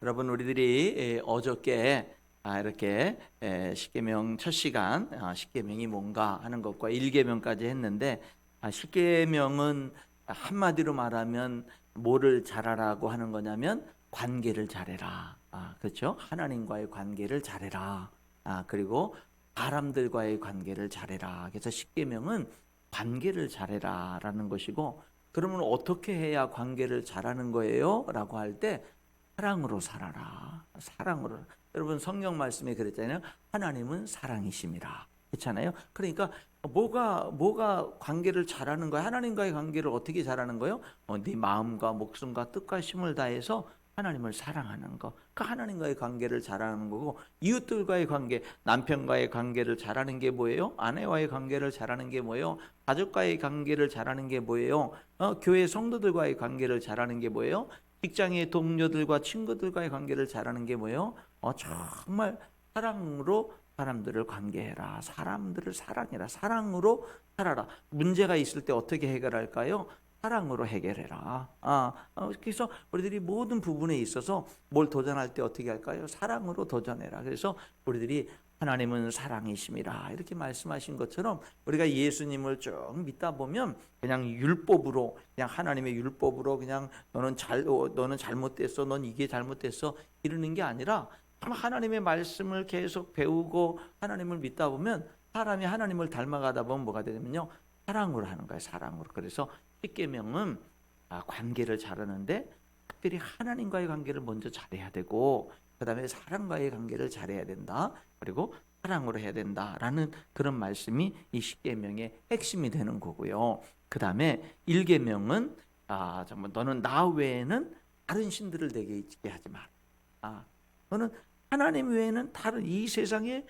여러분 우리들이 어저께 이렇게 십계명 첫 시간 십계명이 뭔가 하는 것과 일계명까지 했는데 십계명은 한마디로 말하면 뭐를 잘하라고 하는 거냐면 관계를 잘해라. 그렇죠? 하나님과의 관계를 잘해라. 그리고 사람들과의 관계를 잘해라. 그래서 십계명은 관계를 잘해라라는 것이고, 그러면 어떻게 해야 관계를 잘하는 거예요? 라고 할때 사랑으로 살아라. 사랑으로. 여러분 성경 말씀에 그랬잖아요. 하나님은 사랑이심이라. 그렇잖아요. 그러니까 뭐가 관계를 잘하는 거야? 하나님과의 관계를 어떻게 잘하는 거예요? 네 마음과 목숨과 뜻과 힘을 다해서 하나님을 사랑하는 거. 그 하나님과의 관계를 잘하는 거고, 이웃들과의 관계, 남편과의 관계를 잘하는 게 뭐예요? 아내와의 관계를 잘하는 게 뭐예요? 가족과의 관계를 잘하는 게 뭐예요? 교회 성도들과의 관계를 잘하는 게 뭐예요? 직장의 동료들과 친구들과의 관계를 잘하는 게 뭐예요? 정말 사랑으로 사람들을 관계해라. 사람들을 사랑해라. 사랑으로 살아라. 문제가 있을 때 어떻게 해결할까요? 사랑으로 해결해라. 그래서 우리들이 모든 부분에 있어서 뭘 도전할 때 어떻게 할까요? 사랑으로 도전해라. 그래서 우리들이 하나님은 사랑이심이라 이렇게 말씀하신 것처럼 우리가 예수님을 쭉 믿다 보면 그냥 율법으로, 그냥 하나님의 율법으로 그냥 너는 잘못됐어, 넌 이게 잘못됐어 이러는 게 아니라 하나님의 말씀을 계속 배우고 하나님을 믿다 보면 사람이 하나님을 닮아가다 보면 뭐가 되냐면요, 사랑으로 하는 거예요. 사랑으로. 그래서 십계명은 관계를 잘하는데 특별히 하나님과의 관계를 먼저 잘해야 되고, 그 다음에 사람과의 관계를 잘해야 된다. 그리고 사랑으로 해야 된다라는 그런 말씀이 이 십계명의 핵심이 되는 거고요. 그 다음에 일계명은 정말 너는 나 외에는 다른 신들을 내게 있게 하지 마라. 너는 하나님 외에는 다른 이 세상에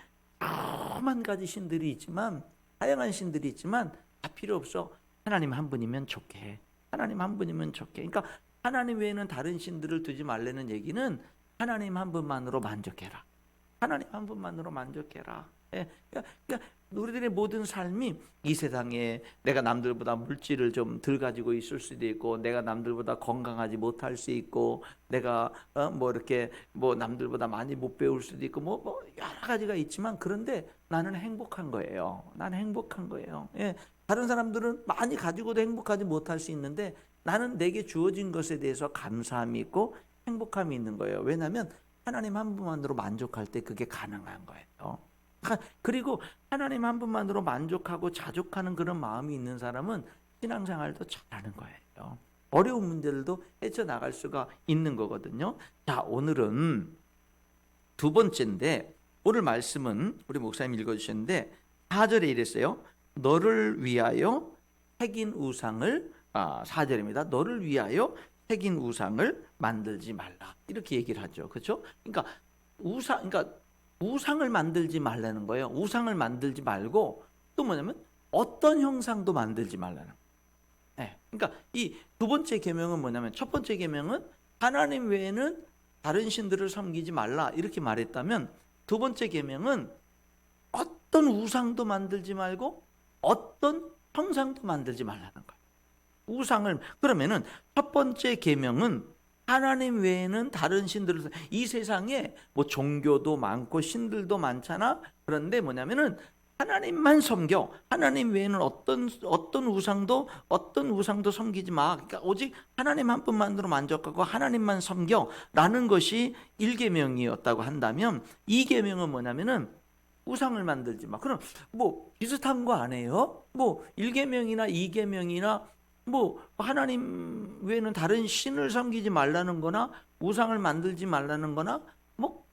수만 가지 신들이 있지만, 다양한 신들이 있지만 다 필요 없어. 하나님 한 분이면 좋게. 하나님 한 분이면 좋게. 그러니까 하나님 외에는 다른 신들을 두지 말라는 얘기는 하나님 한 분만으로 만족해라. 하나님 한 분만으로 만족해라. 그러니까 우리들의 모든 삶이 이 세상에 내가 남들보다 물질을 좀 덜 가지고 있을 수도 있고, 내가 남들보다 건강하지 못할 수 있고, 내가 이렇게 남들보다 많이 못 배울 수도 있고, 여러 가지가 있지만, 그런데 나는 행복한 거예요. 나는 행복한 거예요. 다른 사람들은 많이 가지고도 행복하지 못할 수 있는데 나는 내게 주어진 것에 대해서 감사함이 있고 행복함이 있는 거예요. 왜냐하면 하나님 한 분만으로 만족할 때 그게 가능한 거예요. 그리고 하나님 한 분만으로 만족하고 자족하는 그런 마음이 있는 사람은 신앙생활도 잘하는 거예요. 어려운 문제들도 헤쳐나갈 수가 있는 거거든요. 자, 오늘은 두 번째인데, 오늘 말씀은 우리 목사님 읽어주셨는데 4절에 이랬어요. 너를 위하여 새긴 우상을 4절입니다. 너를 위하여 새긴 우상을 만들지 말라. 이렇게 얘기를 하죠. 그렇죠? 그러니까 우상을 만들지 말라는 거예요. 우상을 만들지 말고 또 뭐냐면 어떤 형상도 만들지 말라는 거예요. 그러니까 이 두 번째 계명은 뭐냐면, 첫 번째 계명은 하나님 외에는 다른 신들을 섬기지 말라 이렇게 말했다면, 두 번째 계명은 어떤 우상도 만들지 말고 어떤 형상도 만들지 말라는 거예요. 그러면은 첫 번째 계명은 하나님 외에는 다른 신들을, 이 세상에 종교도 많고 신들도 많잖아. 그런데 뭐냐면은 하나님만 섬겨. 하나님 외에는 어떤 우상도 섬기지 마. 그러니까 오직 하나님 한 분만으로 만족하고 하나님만 섬겨라는 것이 1계명이었다고 한다면, 2계명은 뭐냐면은 우상을 만들지 마. 그럼 비슷한 거 아니에요? 1계명이나 2계명이나 하나님 외에는 다른 신을 섬기지 말라는 거나 우상을 만들지 말라는 거나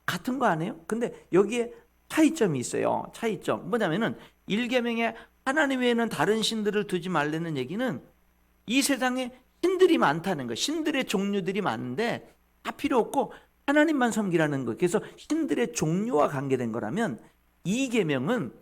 같은 거 아니에요? 근데 여기에 차이점이 있어요. 차이점 뭐냐면은 1계명에 하나님 외에는 다른 신들을 두지 말라는 얘기는 이 세상에 신들이 많다는 거, 신들의 종류들이 많은데 다 필요 없고 하나님만 섬기라는 거. 그래서 신들의 종류와 관계된 거라면, 2계명은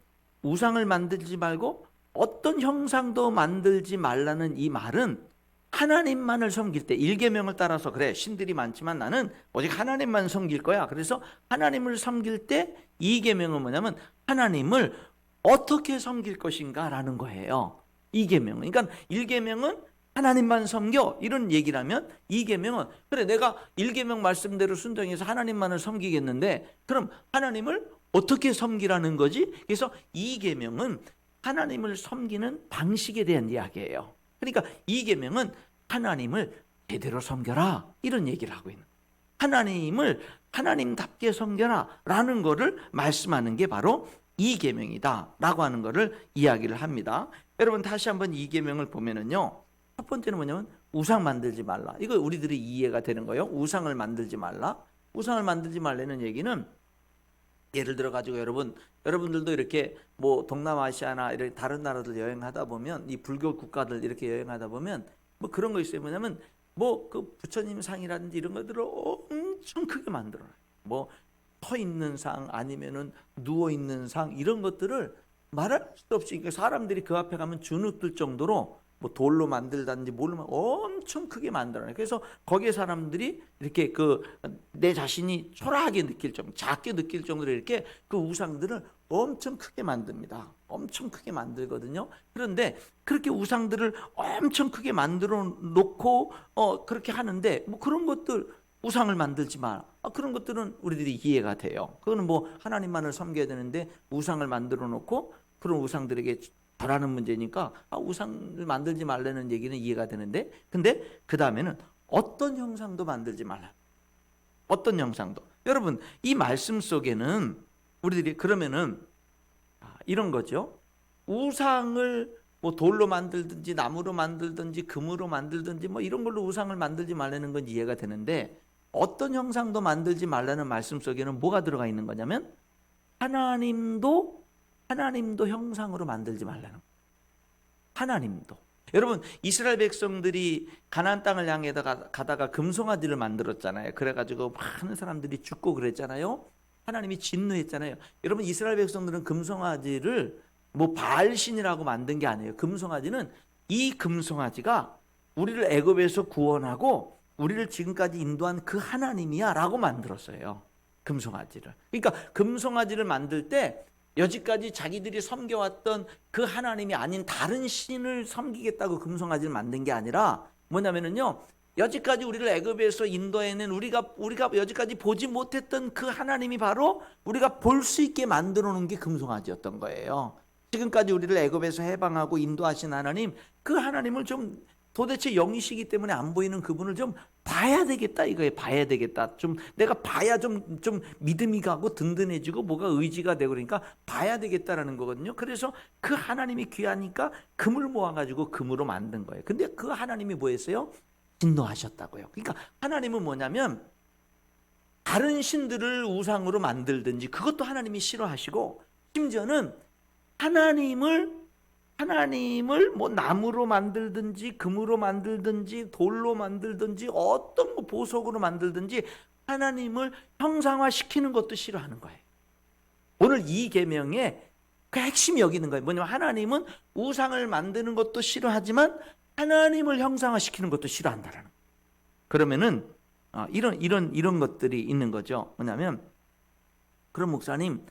우상을 만들지 말고 어떤 형상도 만들지 말라는 이 말은 하나님만을 섬길 때, 1계명을 따라서 그래 신들이 많지만 나는 오직 하나님만 섬길 거야. 그래서 하나님을 섬길 때 2계명은 뭐냐면 하나님을 어떻게 섬길 것인가 라는 거예요. 2계명은. 그러니까 1계명은 하나님만 섬겨 이런 얘기를 하면 2계명은 그래 내가 1계명 말씀대로 순종해서 하나님만을 섬기겠는데 그럼 하나님을 어떻게 섬기라는 거지? 그래서 2계명은 하나님을 섬기는 방식에 대한 이야기예요. 그러니까 2계명은 하나님을 제대로 섬겨라 이런 얘기를 하고 있는 거예요. 하나님을 하나님답게 섬겨라 라는 거를 말씀하는 게 바로 2계명이다 라고 하는 거를 이야기를 합니다. 여러분 다시 한번 2계명을 보면은요, 첫 번째는 뭐냐면 우상 만들지 말라. 이거 우리들이 이해가 되는 거예요. 우상을 만들지 말라. 우상을 만들지 말라는 얘기는 예를 들어 가지고 여러분들도 이렇게 뭐 동남아시아나 이렇게 다른 나라들 여행하다 보면 이 불교 국가들 이렇게 여행하다 보면 뭐 그런 거 있어요. 뭐냐면 뭐 그 부처님 상이라든지 이런 것들을 엄청 크게 만들어요. 뭐 서 있는 상 아니면은 누워 있는 상 이런 것들을 말할 수 없이 그러니까 사람들이 그 앞에 가면 주눅들 정도로 뭐 돌로 만들다든지 뭘로 엄청 크게 만들어요. 그래서 거기에 사람들이 이렇게 그 내 자신이 초라하게 느낄 정도, 작게 느낄 정도로 이렇게 그 우상들을 엄청 크게 만듭니다. 엄청 크게 만들거든요. 그런데 그렇게 우상들을 엄청 크게 만들어 놓고 그렇게 하는데 뭐 그런 것들 우상을 만들지 마. 그런 것들은 우리들이 이해가 돼요. 그거는 뭐 하나님만을 섬겨야 되는데 우상을 만들어 놓고 그런 우상들에게 절하는 문제니까 우상을 만들지 말라는 얘기는 이해가 되는데 근데 그 다음에는 어떤 형상도 만들지 말라. 어떤 형상도. 여러분 이 말씀 속에는 우리들이 그러면은 이런 거죠. 우상을 뭐 돌로 만들든지 나무로 만들든지 금으로 만들든지 뭐 이런 걸로 우상을 만들지 말라는 건 이해가 되는데 어떤 형상도 만들지 말라는 말씀 속에는 뭐가 들어가 있는 거냐면 하나님도 형상으로 만들지 말라는 거예요. 하나님도. 여러분 이스라엘 백성들이 가나안 땅을 향해 가다가 금송아지를 만들었잖아요. 그래가지고 많은 사람들이 죽고 그랬잖아요. 하나님이 진노했잖아요. 여러분 이스라엘 백성들은 금송아지를 뭐 바알신이라고 만든 게 아니에요. 금송아지는 이 금송아지가 우리를 애굽에서 구원하고 우리를 지금까지 인도한 그 하나님이야 라고 만들었어요. 금송아지를. 그러니까 금송아지를 만들 때 여지까지 자기들이 섬겨왔던 그 하나님이 아닌 다른 신을 섬기겠다고 금송아지를 만든 게 아니라 뭐냐면은요, 여지까지 우리를 애굽에서 인도해낸 우리가 여지까지 보지 못했던 그 하나님이 바로 우리가 볼 수 있게 만들어 놓은 게 금송아지였던 거예요. 지금까지 우리를 애굽에서 해방하고 인도하신 하나님, 그 하나님을 좀 도대체 영이시기 때문에 안 보이는 그분을 좀 봐야 되겠다 이거예요. 봐야 되겠다. 좀 내가 봐야 좀 믿음이 가고 든든해지고 뭐가 의지가 되고 그러니까 봐야 되겠다라는 거거든요. 그래서 그 하나님이 귀하니까 금을 모아가지고 금으로 만든 거예요. 근데 그 하나님이 뭐였어요? 진노하셨다고요. 그러니까 하나님은 뭐냐면 다른 신들을 우상으로 만들든지 그것도 하나님이 싫어하시고 심지어는 하나님을 뭐 나무로 만들든지 금으로 만들든지 돌로 만들든지 어떤 뭐 보석으로 만들든지 하나님을 형상화시키는 것도 싫어하는 거예요. 오늘 이 계명의 그 핵심이 여기 있는 거예요. 뭐냐면 하나님은 우상을 만드는 것도 싫어하지만 하나님을 형상화시키는 것도 싫어한다라는 거예요. 그러면은 이런 것들이 있는 거죠. 뭐냐면 그럼 목사님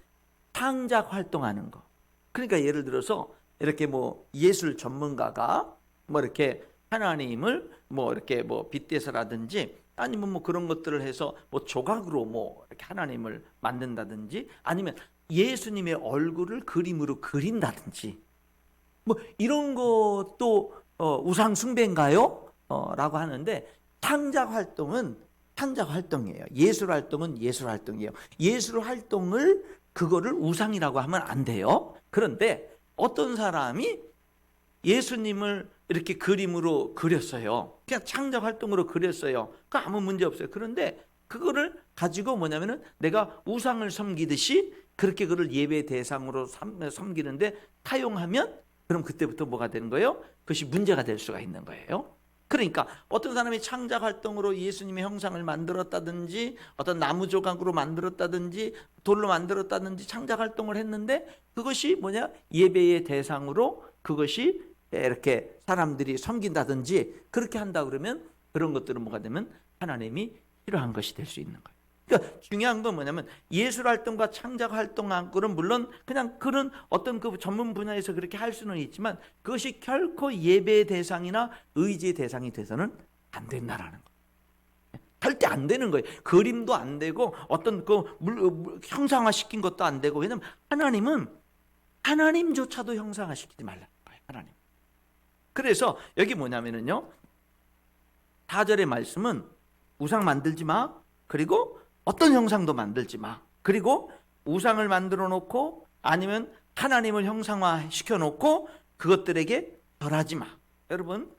창작 활동하는 거. 그러니까 예를 들어서 이렇게 뭐 예술 전문가가 뭐 이렇게 하나님을 뭐 이렇게 뭐 빗대서라든지 아니면 뭐 그런 것들을 해서 뭐 조각으로 뭐 이렇게 하나님을 만든다든지 아니면 예수님의 얼굴을 그림으로 그린다든지 뭐 이런 것도 우상 숭배인가요? 라고 하는데 창작 활동이에요. 예술 활동은 예술 활동이에요. 예술 활동을 그거를 우상이라고 하면 안 돼요. 그런데 어떤 사람이 예수님을 이렇게 그림으로 그렸어요. 그냥 창작 활동으로 그렸어요. 그 아무 문제 없어요. 그런데 그거를 가지고 뭐냐면은 내가 우상을 섬기듯이 그렇게 그를 예배 대상으로 섬기는데 타용하면 그럼 그때부터 뭐가 되는 거예요? 그것이 문제가 될 수가 있는 거예요. 그러니까 어떤 사람이 창작 활동으로 예수님의 형상을 만들었다든지 어떤 나무 조각으로 만들었다든지 돌로 만들었다든지 창작 활동을 했는데 그것이 뭐냐? 예배의 대상으로 그것이 이렇게 사람들이 섬긴다든지 그렇게 한다 그러면 그런 것들은 뭐가 되면 하나님이 싫어한 것이 될 수 있는 거예요. 그러니까 중요한 건 뭐냐면 예술 활동과 창작 활동하고는 물론 그냥 그런 어떤 그 전문 분야에서 그렇게 할 수는 있지만 그것이 결코 예배의 대상이나 의지의 대상이 돼서는 안 된다라는 거예요. 절대 안 되는 거예요. 그림도 안 되고 어떤 그 형상화 시킨 것도 안 되고. 왜냐면 하나님은 하나님조차도 형상화 시키지 말라는 거예요. 하나님. 그래서 여기 뭐냐면은요, 4절의 말씀은 우상 만들지 마, 그리고 어떤 형상도 만들지 마, 그리고 우상을 만들어 놓고 아니면 하나님을 형상화 시켜 놓고 그것들에게 절하지 마. 여러분,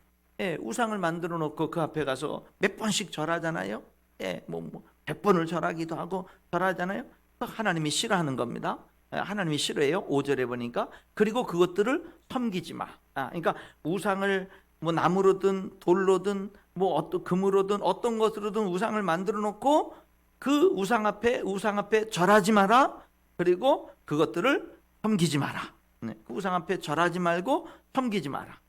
우상을 만들어 놓고 그 앞에 가서 몇 번씩 절하잖아요. 100번을 절하기도 하고 절하잖아요. 하나님이 싫어하는 겁니다. 하나님이 싫어해요. 5절에 보니까. 그리고 그것들을 섬기지 마. 그러니까 우상을 뭐 나무로든 돌로든 뭐 어떤 금으로든 어떤 것으로든 우상을 만들어 놓고 그 우상 앞에 절하지 마라. 그리고 그것들을 섬기지 마라. 그 우상 앞에 절하지 말고 섬기지 마라.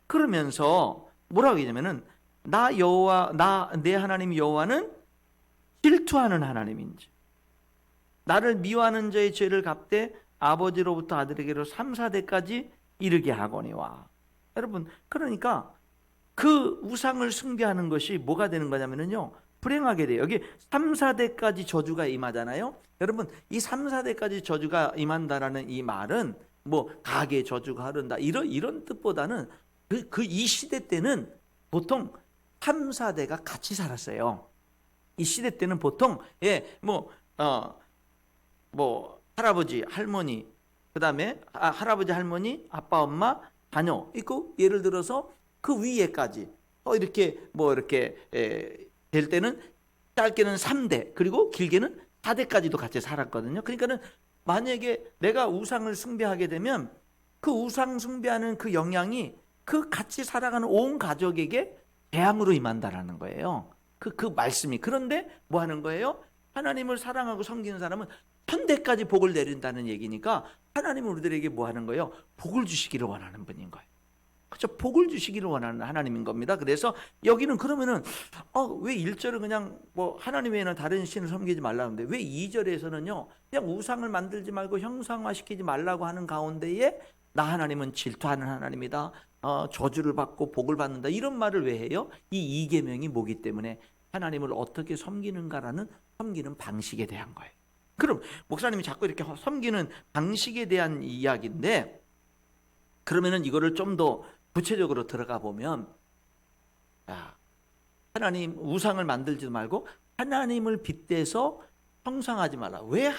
그러면서 뭐라고 하냐면은 내 하나님 여호와는 질투하는 하나님인지 나를 미워하는 자의 죄를 갚되 아버지로부터 아들에게로 3, 4대까지 이르게 하거니와. 여러분, 그러니까 그 우상을 숭배하는 것이 뭐가 되는 거냐면요, 불행하게 돼요. 여기 3, 4대까지 저주가 임하잖아요. 여러분, 이 3, 4대까지 저주가 임한다라는 이 말은 뭐 가계 저주가 흐른다 이런 뜻보다는 이 시대 때는 보통 3, 4대가 같이 살았어요. 이 시대 때는 보통 할아버지, 할머니, 그다음에 할아버지, 할머니, 아빠, 엄마, 자녀 있고, 예를 들어서 그 위에까지 이렇게 될 때는 짧게는 3대 그리고 길게는 4대까지도 같이 살았거든요. 그러니까는 만약에 내가 우상을 숭배하게 되면 그 우상 숭배하는 그 영향이 그 같이 살아가는 온 가족에게 재앙으로 임한다라는 거예요. 그 말씀이. 그런데 뭐 하는 거예요? 하나님을 사랑하고 섬기는 사람은 천대까지 복을 내린다는 얘기니까 하나님은 우리들에게 뭐 하는 거예요? 복을 주시기를 원하는 분인 거예요. 그렇죠? 복을 주시기를 원하는 하나님인 겁니다. 그래서 여기는 그러면은 왜 1절은 그냥 뭐 하나님 외에는 다른 신을 섬기지 말라는데 왜 2절에서는요 그냥 우상을 만들지 말고 형상화시키지 말라고 하는 가운데에 나 하나님은 질투하는 하나님이다, 저주를 받고 복을 받는다, 이런 말을 왜 해요? 이 2계명이 뭐기 때문에 하나님을 어떻게 섬기는가라는 섬기는 방식에 대한 거예요. 그럼 목사님이 자꾸 이렇게 섬기는 방식에 대한 이야기인데, 그러면은 이거를 좀 더 구체적으로 들어가 보면, 하나님 우상을 만들지 말고 하나님을 빗대서 형상하지 말라. 왜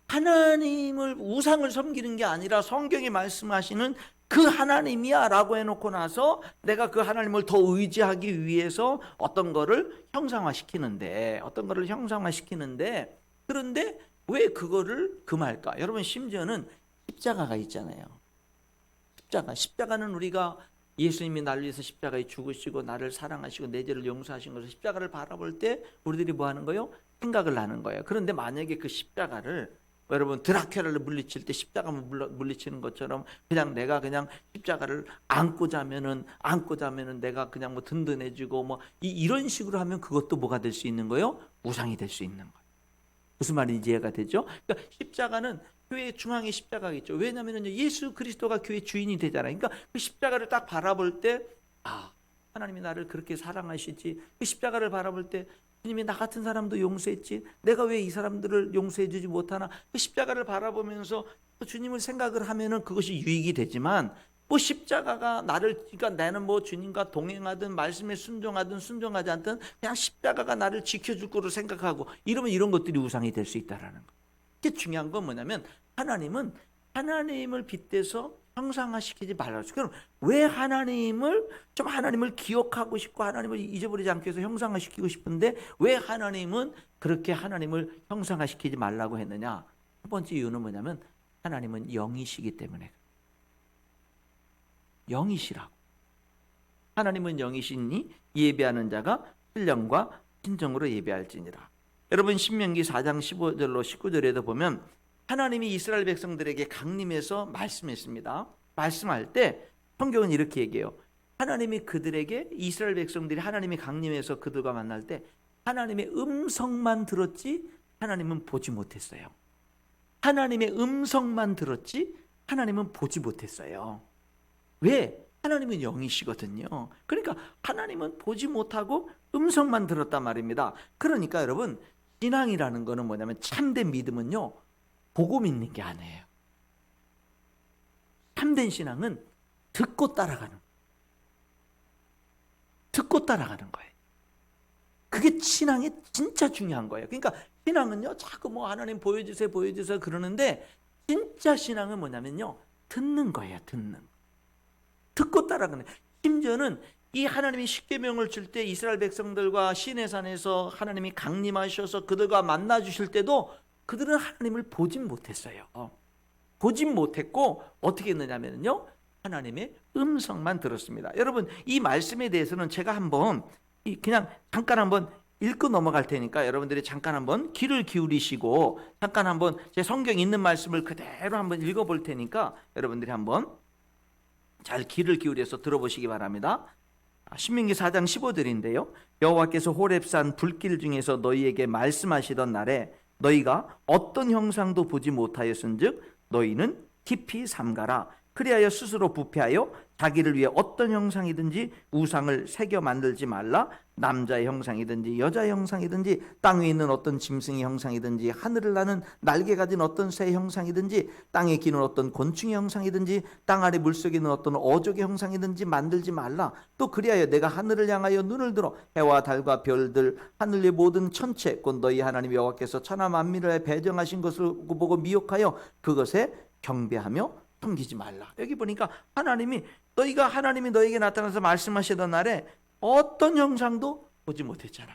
하나님을 우상을 섬기는 게 아니라 성경이 말씀하시는 그 하나님이야 라고 해놓고 나서 내가 그 하나님을 더 의지하기 위해서 어떤 거를 형상화시키는데 그런데 왜 그거를 금할까? 여러분, 심지어는 십자가가 있잖아요. 십자가는 우리가 예수님이 나를 위해서 십자가에 죽으시고 나를 사랑하시고 내 죄를 용서하신 것을 십자가를 바라볼 때 우리들이 뭐 하는 거예요? 생각을 하는 거예요. 그런데 만약에 그 십자가를 여러분 드라큘라를 물리칠 때 십자가 물리치는 것처럼 그냥 내가 그냥 십자가를 안고 자면은 내가 그냥 뭐 든든해지고 뭐 이런 식으로 하면 그것도 뭐가 될 수 있는 거예요? 우상이 될 수 있는 거예요. 무슨 말인지 이해가 되죠? 그러니까 십자가는 교회 중앙에 십자가가 있죠. 왜냐하면 예수 그리스도가 교회 주인이 되잖아요. 그러니까 그 십자가를 딱 바라볼 때 하나님이 나를 그렇게 사랑하시지. 그 십자가를 바라볼 때 주님이 나 같은 사람도 용서했지, 내가 왜 이 사람들을 용서해 주지 못하나. 그 십자가를 바라보면서 주님을 생각을 하면은 그것이 유익이 되지만, 뭐 십자가가 그러니까 나는 뭐 주님과 동행하든 말씀에 순종하든 순종하지 않든 그냥 십자가가 나를 지켜줄 거로 생각하고 이러면 이런 것들이 우상이 될 수 있다라는 거. 이게 중요한 건 뭐냐면 하나님은 하나님을 빗대서 형상화시키지 말라고. 그럼 왜 하나님을 기억하고 싶고 하나님을 잊어버리지 않기 위해서 형상화시키고 싶은데 왜 하나님은 그렇게 하나님을 형상화시키지 말라고 했느냐? 첫 번째 이유는 뭐냐면 하나님은 영이시기 때문에. 영이시라고. 하나님은 영이시니 예배하는 자가 신령과 진정으로 예배할지니라. 여러분, 신명기 4장 15절로 19절에도 보면 하나님이 이스라엘 백성들에게 강림해서 말씀했습니다. 말씀할 때 성경은 이렇게 얘기해요. 하나님이 그들에게, 이스라엘 백성들이 하나님이 강림해서 그들과 만날 때 하나님의 음성만 들었지 하나님은 보지 못했어요. 하나님의 음성만 들었지 하나님은 보지 못했어요. 왜? 하나님은 영이시거든요. 그러니까 하나님은 보지 못하고 음성만 들었단 말입니다. 그러니까 여러분, 신앙이라는 거는 뭐냐면, 참된 믿음은요, 보고 믿는 게 아니에요. 참된 신앙은 듣고 따라가는 거예요. 그게 신앙이 진짜 중요한 거예요. 그러니까 신앙은요, 자꾸 뭐 하나님 보여주세요 그러는데, 진짜 신앙은 뭐냐면요, 듣는 거예요. 듣고 따라가는. 심지어는 이 하나님이 십계명을 줄 때 이스라엘 백성들과 시내산에서 하나님이 강림하셔서 그들과 만나 주실 때도 그들은 하나님을 보진 못했어요. 보진 못했고 어떻게 했느냐면요, 하나님의 음성만 들었습니다. 여러분, 이 말씀에 대해서는 제가 한번 그냥 잠깐 한번 읽고 넘어갈 테니까 여러분들이 잠깐 한번 귀를 기울이시고 잠깐 한번 제 성경에 있는 말씀을 그대로 한번 읽어볼 테니까 여러분들이 한번 잘 귀를 기울여서 들어보시기 바랍니다. 신명기 4장 15절인데요. 여호와께서 호렙산 불길 중에서 너희에게 말씀하시던 날에 너희가 어떤 형상도 보지 못하였은즉 너희는 깊이 삼가라. 그리하여 스스로 부패하여 자기를 위해 어떤 형상이든지 우상을 새겨 만들지 말라. 남자의 형상이든지 여자의 형상이든지 땅 위에 있는 어떤 짐승의 형상이든지 하늘을 나는 날개 가진 어떤 새의 형상이든지 땅에 기는 어떤 곤충의 형상이든지 땅 아래 물속에 있는 어떤 어족의 형상이든지 만들지 말라. 또 그리하여 내가 하늘을 향하여 눈을 들어 해와 달과 별들 하늘 위의 모든 천체 곧 너희 하나님 여호와께서 천하 만민을 배정하신 것을 보고 미혹하여 그것에 경배하며 섬기지 말라. 여기 보니까 하나님이 너에게 나타나서 말씀하시던 날에 어떤 형상도 보지 못했잖아.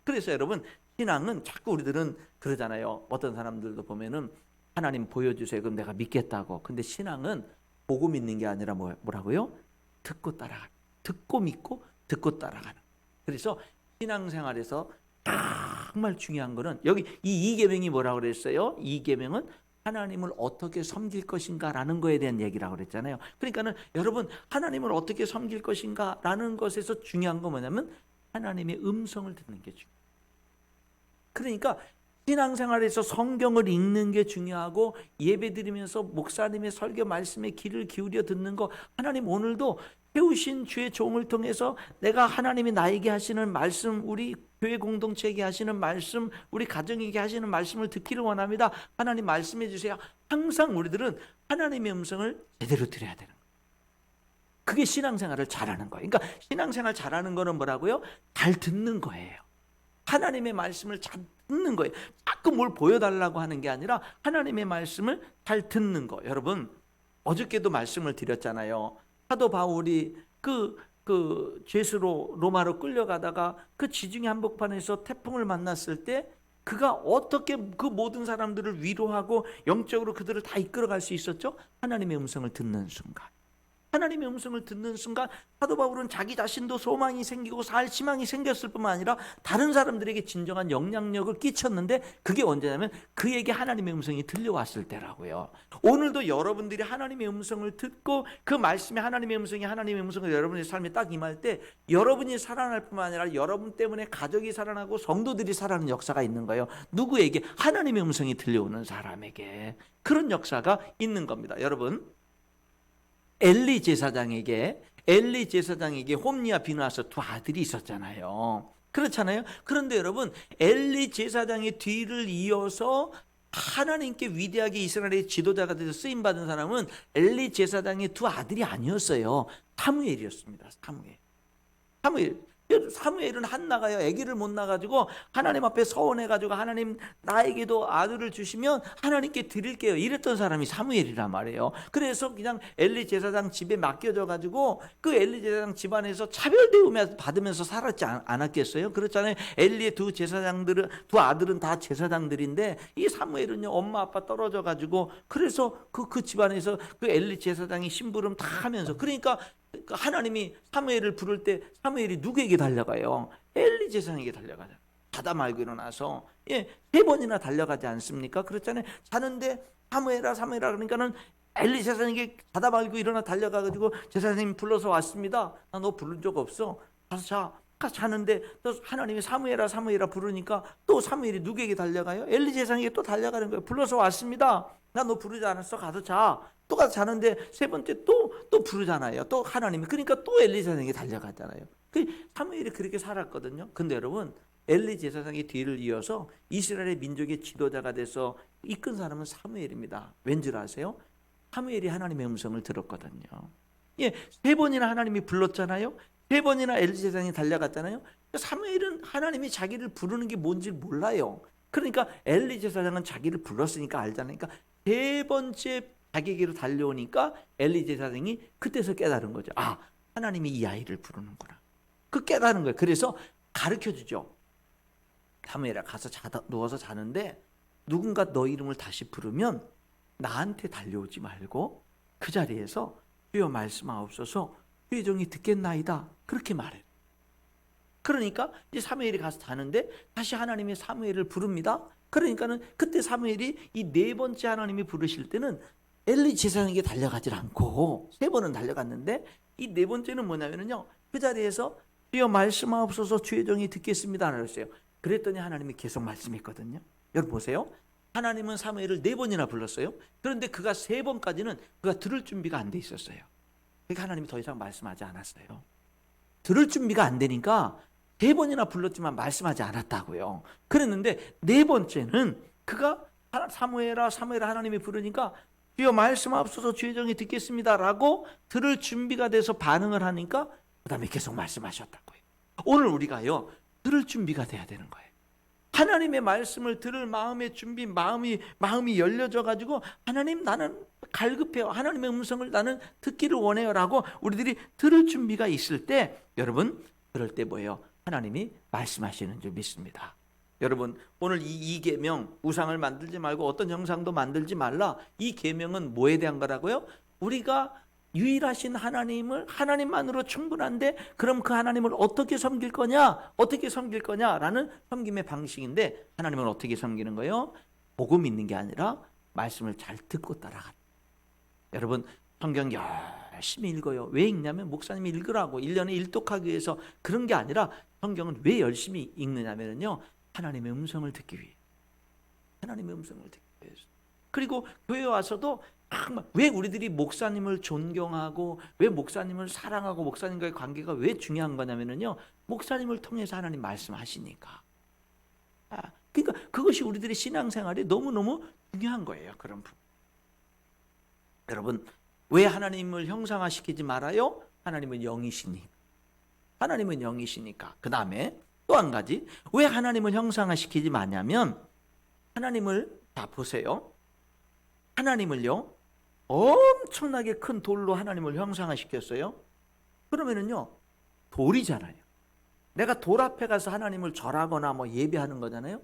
그래서 여러분, 신앙은 자꾸 우리들은 그러잖아요. 어떤 사람들도 보면은 하나님 보여주세요. 그럼 내가 믿겠다고. 근데 신앙은 보고 믿는 게 아니라 뭐라고요? 듣고 따라가는. 듣고 믿고 듣고 따라가는. 그래서 신앙생활에서 정말 중요한 거는 여기 이 이계명이 뭐라고 그랬어요? 이계명은 하나님을 어떻게 섬길 것인가라는 거에 대한 얘기라고 그랬잖아요. 그러니까는 여러분, 하나님을 어떻게 섬길 것인가라는 것에서 중요한 건 뭐냐면 하나님의 음성을 듣는 게 중요해요. 그러니까 신앙생활에서 성경을 읽는 게 중요하고 예배드리면서 목사님의 설교 말씀에 귀를 기울여 듣는 거, 하나님 오늘도 세우신 주의 종을 통해서 내가 하나님이 나에게 하시는 말씀, 우리 교회 공동체에게 하시는 말씀, 우리 가정에게 하시는 말씀을 듣기를 원합니다. 하나님 말씀해 주세요. 항상 우리들은 하나님의 음성을 제대로 들어야 되는 거예요. 그게 신앙생활을 잘하는 거예요. 그러니까 신앙생활 잘하는 거는 뭐라고요? 잘 듣는 거예요. 하나님의 말씀을 잘 듣는 거예요. 자꾸 뭘 보여달라고 하는 게 아니라 하나님의 말씀을 잘 듣는 거. 여러분, 어저께도 말씀을 드렸잖아요. 사도 바울이 그 죄수로 로마로 끌려가다가 그 지중해 한복판에서 태풍을 만났을 때 그가 어떻게 그 모든 사람들을 위로하고 영적으로 그들을 다 이끌어갈 수 있었죠? 하나님의 음성을 듣는 순간. 하나님의 음성을 듣는 순간 사도 바울은 자기 자신도 소망이 생기고 살 희망이 생겼을 뿐만 아니라 다른 사람들에게 진정한 영향력을 끼쳤는데 그게 언제냐면 그에게 하나님의 음성이 들려왔을 때라고요. 오늘도 여러분들이 하나님의 음성을 듣고 그 말씀에 하나님의 음성을 여러분의 삶에 딱 임할 때 여러분이 살아날 뿐만 아니라 여러분 때문에 가족이 살아나고 성도들이 살아나는 역사가 있는 거예요. 누구에게? 하나님의 음성이 들려오는 사람에게. 그런 역사가 있는 겁니다. 여러분, 엘리 제사장에게 홈리와 비느하스 두 아들이 있었잖아요. 그렇잖아요. 그런데 여러분, 엘리 제사장의 뒤를 이어서 하나님께 위대하게 이스라엘의 지도자가 돼서 쓰임받은 사람은 엘리 제사장의 두 아들이 아니었어요. 사무엘이었습니다. 사무엘은 한나가요, 아기를 못 낳아가지고 하나님 앞에 서원해가지고 하나님 나에게도 아들을 주시면 하나님께 드릴게요 이랬던 사람이 사무엘이란 말이에요. 그래서 그냥 엘리 제사장 집에 맡겨져가지고 그 엘리 제사장 집안에서 차별 대우며 받으면서 살았지 않았겠어요? 그렇잖아요. 엘리의 두 아들은 다 제사장들인데 이 사무엘은요, 엄마 아빠 떨어져가지고 그래서 그 집안에서 그 엘리 제사장이 심부름 다 하면서, 그러니까 하나님이 사무엘을 부를 때 사무엘이 누구에게 달려가요? 엘리 제사장에게 달려가죠. 자다 말고 일어나서 3번이나 달려가지 않습니까? 그렇잖아요. 자는데 사무엘아 그러니까는 엘리 제사장에게 자다 말고 일어나 달려가가지고 제사장님 불러서 왔습니다. 나 너 부른 적 없어. 가서 자. 자는데 또 하나님이 사무엘아 사무엘아 부르니까 또 사무엘이 누구에게 달려가요? 엘리 제사장에게 또 달려가는 거예요. 불러서 왔습니다. 나 너 부르지 않았어? 가서 자. 또 가서 자는데 세 번째 또 부르잖아요. 또 하나님이. 그러니까 또 엘리 제사장에게 달려가잖아요. 사무엘이 그렇게 살았거든요. 근데 여러분, 엘리 제사장의 뒤를 이어서 이스라엘의 민족의 지도자가 돼서 이끈 사람은 사무엘입니다. 왠줄 아세요? 사무엘이 하나님의 음성을 들었거든요. 예, 세 번이나 하나님이 불렀잖아요. 세 번이나 엘리 제사장이 달려갔잖아요. 사무엘은 하나님이 자기를 부르는 게 뭔지 몰라요. 그러니까 엘리 제사장은 자기를 불렀으니까 알잖아요. 그러니까 세 번째 자기에게로 달려오니까 엘리 제사장이 그때서 깨달은 거죠. 아, 하나님이 이 아이를 부르는구나. 그 깨달은 거예요. 그래서 가르쳐주죠. 사무엘아, 가서 누워서 자는데 누군가 너 이름을 다시 부르면 나한테 달려오지 말고 그 자리에서 주여 말씀하옵소서 주의 종이 듣겠나이다. 그렇게 말해요. 그러니까 이제 사무엘이 가서 자는데 다시 하나님이 사무엘을 부릅니다. 그러니까는 그때 사무엘이 이 네 번째 하나님이 부르실 때는 엘리 제사장에게 달려가질 않고 세 번은 달려갔는데 이 네 번째는 뭐냐면요, 그 자리에서 주여 말씀하옵소서 주의 종이 듣겠습니다 그랬어요. 그랬더니 하나님이 계속 말씀했거든요. 여러분 보세요. 하나님은 사무엘을 네 번이나 불렀어요. 그런데 그가 세 번까지는 그가 들을 준비가 안 돼 있었어요. 그러니까 하나님이 더 이상 말씀하지 않았어요. 들을 준비가 안 되니까 세 번이나 불렀지만 말씀하지 않았다고요. 그랬는데 네 번째는 그가 사무엘아 사무엘아 하나님이 부르니까 주여 말씀하옵소서 주의 종이 듣겠습니다라고 들을 준비가 돼서 반응을 하니까 그 다음에 계속 말씀하셨다고요. 오늘 우리가요, 들을 준비가 돼야 되는 거예요. 하나님의 말씀을 들을 마음의 준비, 마음이 열려져 가지고 하나님 나는 갈급해요. 하나님의 음성을 나는 듣기를 원해요라고 우리들이 들을 준비가 있을 때, 여러분 그럴 때 뭐예요? 하나님이 말씀하시는 줄 믿습니다. 여러분 오늘 이 계명, 우상을 만들지 말고 어떤 형상도 만들지 말라, 이 계명은 뭐에 대한 거라고요? 우리가 유일하신 하나님을, 하나님만으로 충분한데 그럼 그 하나님을 어떻게 섬길 거냐? 어떻게 섬길 거냐라는 섬김의 방식인데, 하나님을 어떻게 섬기는 거예요? 보고 믿는 게 아니라 말씀을 잘 듣고 따라간다. 여러분 성경 열심히 읽어요. 왜 읽냐면 목사님이 읽으라고 1년에 일독하기 위해서 그런 게 아니라, 성경은 왜 열심히 읽느냐면요, 하나님의 음성을 듣기 위해. 하나님의 음성을 듣기 위해서. 그리고 교회 와서도 왜 우리들이 목사님을 존경하고 왜 목사님을 사랑하고 목사님과의 관계가 왜 중요한 거냐면요, 목사님을 통해서 하나님 말씀하시니까. 그러니까 그것이 우리들의 신앙생활에 너무너무 중요한 거예요. 그런 부분. 여러분 왜 하나님을 형상화시키지 말아요? 하나님은 영이시니까. 하나님은 영이시니까. 그 다음에 또 한 가지, 왜 하나님을 형상화시키지 마냐면, 하나님을 다 보세요. 하나님을요 엄청나게 큰 돌로 하나님을 형상화시켰어요. 그러면은요 돌이잖아요. 내가 돌 앞에 가서 하나님을 절하거나 뭐 예배하는 거잖아요.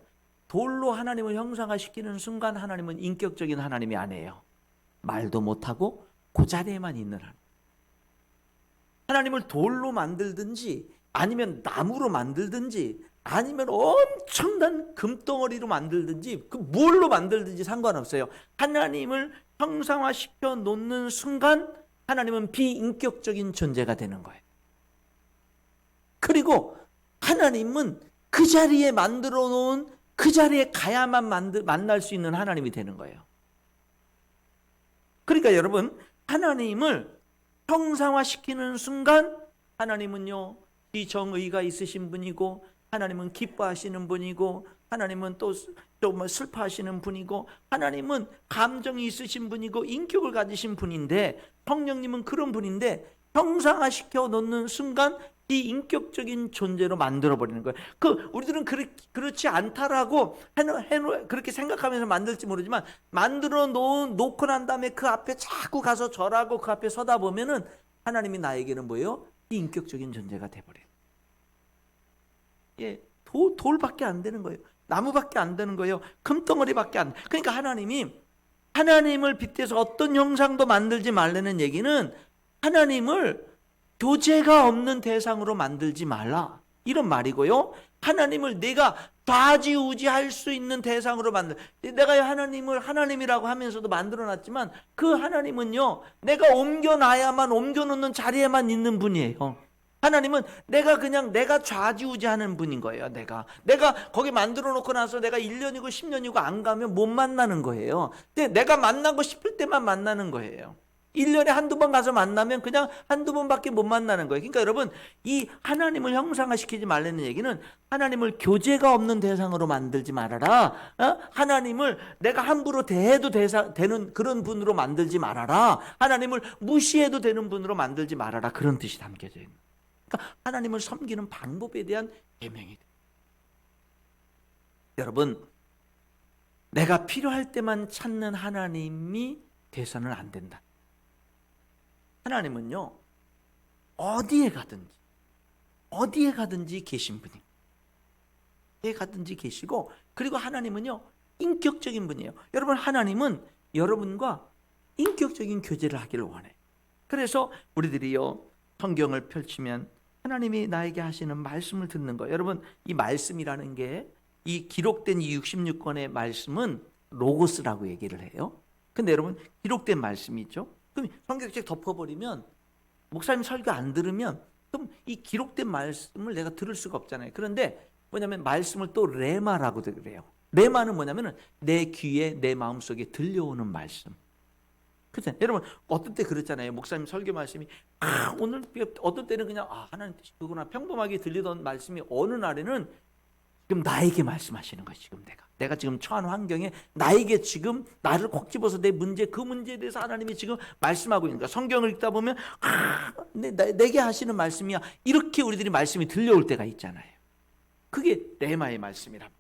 돌로 하나님을 형상화시키는 순간 하나님은 인격적인 하나님이 아니에요. 말도 못하고 그 자리에만 있는 하나님. 하나님을 돌로 만들든지 아니면 나무로 만들든지 아니면 엄청난 금덩어리로 만들든지 그 뭘로 만들든지 상관없어요. 하나님을 형상화시켜 놓는 순간 하나님은 비인격적인 존재가 되는 거예요. 그리고 하나님은 그 자리에 만들어 놓은 그 자리에 가야만 만날 수 있는 하나님이 되는 거예요. 그러니까 여러분 하나님을 형상화시키는 순간 하나님은요 이 정의가 있으신 분이고, 하나님은 기뻐하시는 분이고, 하나님은 또 슬퍼하시는 분이고, 하나님은 감정이 있으신 분이고 인격을 가지신 분인데, 성령님은 그런 분인데 형상화시켜 놓는 순간 비인격적인 존재로 만들어버리는 거예요. 우리들은 그렇지 않다라고 그렇게 생각하면서 만들지 모르지만, 만들어 놓고 난 다음에 그 앞에 자꾸 가서 절하고 그 앞에 서다 보면은 하나님이 나에게는 뭐예요? 비인격적인 존재가 돼버려요. 예, 돌밖에 안 되는 거예요. 나무밖에 안 되는 거예요. 금덩어리밖에 안. 그러니까 하나님을 빗대서 어떤 형상도 만들지 말라는 얘기는, 하나님을 교제가 없는 대상으로 만들지 말라 이런 말이고요. 하나님을 내가 좌지우지할 수 있는 대상으로 내가 하나님을 하나님이라고 하면서도 만들어놨지만 그 하나님은요 내가 옮겨놔야만 옮겨놓는 자리에만 있는 분이에요. 하나님은 내가 좌지우지하는 분인 거예요. 내가 거기 만들어 놓고 나서 내가 1년이고 10년이고 안 가면 못 만나는 거예요. 근데 내가 만나고 싶을 때만 만나는 거예요. 1년에 한두 번 가서 만나면 그냥 한두 번밖에 못 만나는 거예요. 그러니까 여러분, 이 하나님을 형상화시키지 말라는 얘기는 하나님을 교제가 없는 대상으로 만들지 말아라. 하나님을 내가 함부로 대해도 되는 그런 분으로 만들지 말아라. 하나님을 무시해도 되는 분으로 만들지 말아라. 그런 뜻이 담겨져 있는 거예요. 그러니까 하나님을 섬기는 방법에 대한 계명이 돼요. 여러분, 내가 필요할 때만 찾는 하나님이 돼서는 안 된다. 하나님은요, 어디에 가든지 계신 분이에요. 어디에 가든지 계시고, 그리고 하나님은요, 인격적인 분이에요. 여러분, 하나님은 여러분과 인격적인 교제를 하기를 원해요. 그래서 우리들이요, 성경을 펼치면 하나님이 나에게 하시는 말씀을 듣는 거예요. 여러분, 이 말씀이라는 게, 이 기록된 이 66권의 말씀은 로고스라고 얘기를 해요. 근데 여러분, 기록된 말씀이 있죠. 그럼 성경책 덮어버리면, 목사님 설교 안 들으면, 그럼 이 기록된 말씀을 내가 들을 수가 없잖아요. 그런데 뭐냐면 말씀을 또 레마라고 그래요. 레마는 뭐냐면 내 귀에 내 마음속에 들려오는 말씀. 그렇죠? 여러분, 어떤 때 그렇잖아요. 목사님 설교 말씀이 오늘 어떤 때는 그냥 하나님 뜻이 그구나 평범하게 들리던 말씀이 어느 날에는 지금 나에게 말씀하시는 거예요. 지금 내가 지금 처한 환경에 나에게 지금 나를 콕 집어서 내 문제, 그 문제에 대해서 하나님이 지금 말씀하고 있는 거야. 성경을 읽다 보면 내게 하시는 말씀이야. 이렇게 우리들이 말씀이 들려올 때가 있잖아요. 그게 레마의 말씀이랍니다.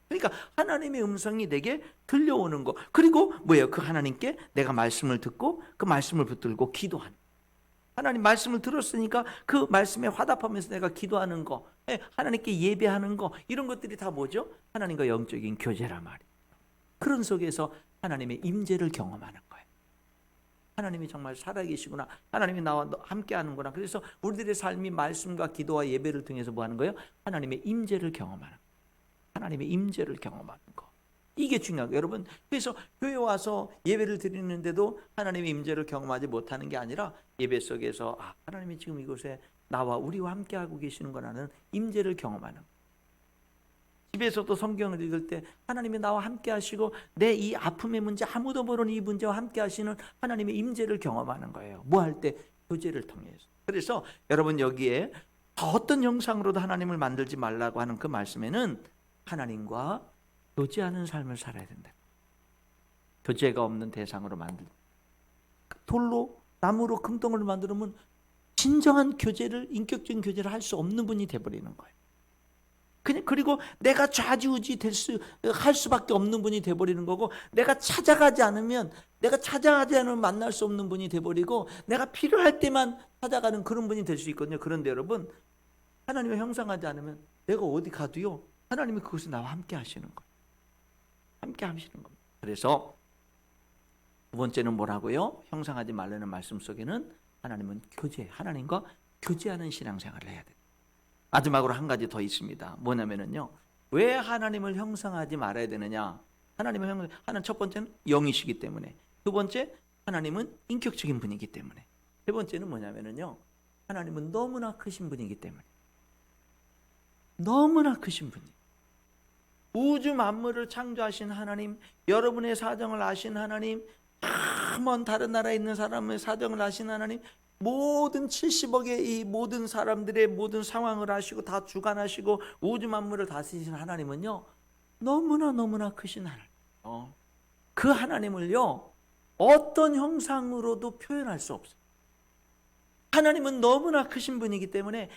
그러니까 하나님의 음성이 내게 들려오는 거. 그리고 뭐예요? 그 하나님께 내가 말씀을 듣고 그 말씀을 붙들고 기도하는 거. 하나님 말씀을 들었으니까 그 말씀에 화답하면서 내가 기도하는 거, 하나님께 예배하는 거, 이런 것들이 다 뭐죠? 하나님과 영적인 교제란 말이에요. 그런 속에서 하나님의 임재를 경험하는 거예요. 하나님이 정말 살아계시구나. 하나님이 나와 함께 하는구나. 그래서 우리들의 삶이 말씀과 기도와 예배를 통해서 뭐 하는 거예요? 하나님의 임재를 경험하는 거예요. 하나님의 임재를 경험하는 거. 이게 중요하고 여러분, 그래서 교회 와서 예배를 드리는데도 하나님의 임재를 경험하지 못하는 게 아니라 예배 속에서 하나님이 지금 이곳에 나와 우리와 함께하고 계시는구나는 임재를 경험하는 거예요. 집에서도 성경을 읽을 때 하나님이 나와 함께 하시고 내 이 아픔의 문제, 아무도 모르는 이 문제와 함께 하시는 하나님의 임재를 경험하는 거예요. 뭐 할 때? 교제를 통해서. 그래서 여러분, 여기에 어떤 형상으로도 하나님을 만들지 말라고 하는 그 말씀에는 하나님과 교제하는 삶을 살아야 된다. 교제가 없는 대상으로 만들다. 돌로, 나무로, 금덩어리를 만들면 진정한 교제를, 인격적인 교제를 할 수 없는 분이 돼버리는 거예요. 그리고 내가 좌지우지 할 수밖에 없는 분이 돼버리는 거고, 내가 찾아가지 않으면 만날 수 없는 분이 돼버리고, 내가 필요할 때만 찾아가는 그런 분이 될 수 있거든요. 그런데 여러분, 하나님을 형상하지 않으면 내가 어디 가도요, 하나님이 그것을 나와 함께 하시는 거예요. 함께 하시는 겁니다. 그래서 두 번째는 뭐라고요? 형상하지 말라는 말씀 속에는 하나님은 하나님과 교제하는 신앙생활을 해야 돼요. 마지막으로 한 가지 더 있습니다. 뭐냐면은요, 왜 하나님을 형상하지 말아야 되느냐? 하나님 첫 번째는 영이시기 때문에, 두 번째 하나님은 인격적인 분이기 때문에, 세 번째는 뭐냐면은요, 하나님은 너무나 크신 분이기 때문에. 너무나 크신 분이. 우주 만물을 창조하신 하나님, 여러분의 사정을 아신 하나님, 먼 다른 나라에 있는 사람의 사정을 아신 하나님, 모든 70억의 이 모든 사람들의 모든 상황을 아시고 다 주관하시고 우주 만물을 다스리신 하나님은요, 너무나 크신 하나님. 그 하나님을요, 어떤 형상으로도 표현할 수 없어요. 하나님은 너무나 크신 분이기 때문에